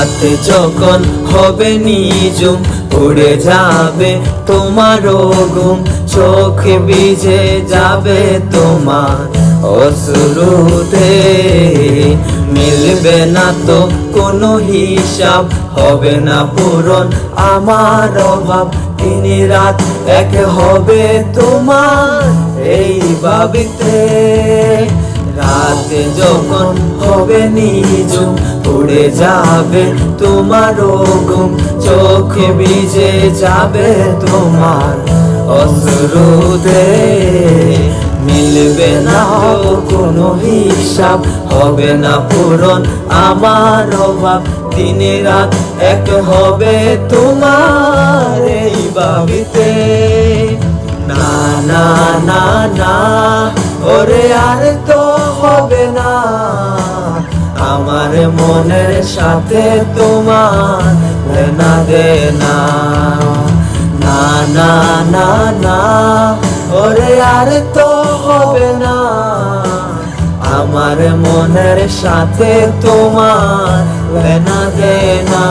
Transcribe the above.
রাত যখন হবে নিজুম উড়ে যাবে তোমারও ঘুম, চোখে ভিজে যাবে তোমার অশ্রুতে। মিলবে না তো কোনো হিসাব, হবে না পূরণ আমার অভাব। দিন রাত এক হবে তোমার এই ভাবিতে। রাতে যখন হবে নিজুম উড়ে যাবে তোমারও ঘুম, চোখে ভিজে যাবে তোমার অশ্রুতে। মিলবে না তো কোনো হিসাব, হবে না পূরণ আমার অভাব। দিন রাত এক হবে তোমার এই ভাবিতে। না না না না ওরে আর তো হবে না, আমার মনের সাথে তোমার না দে না। না না না না ওরে আর তো হবে না, আমার মনের সাথে তোমার না দে না।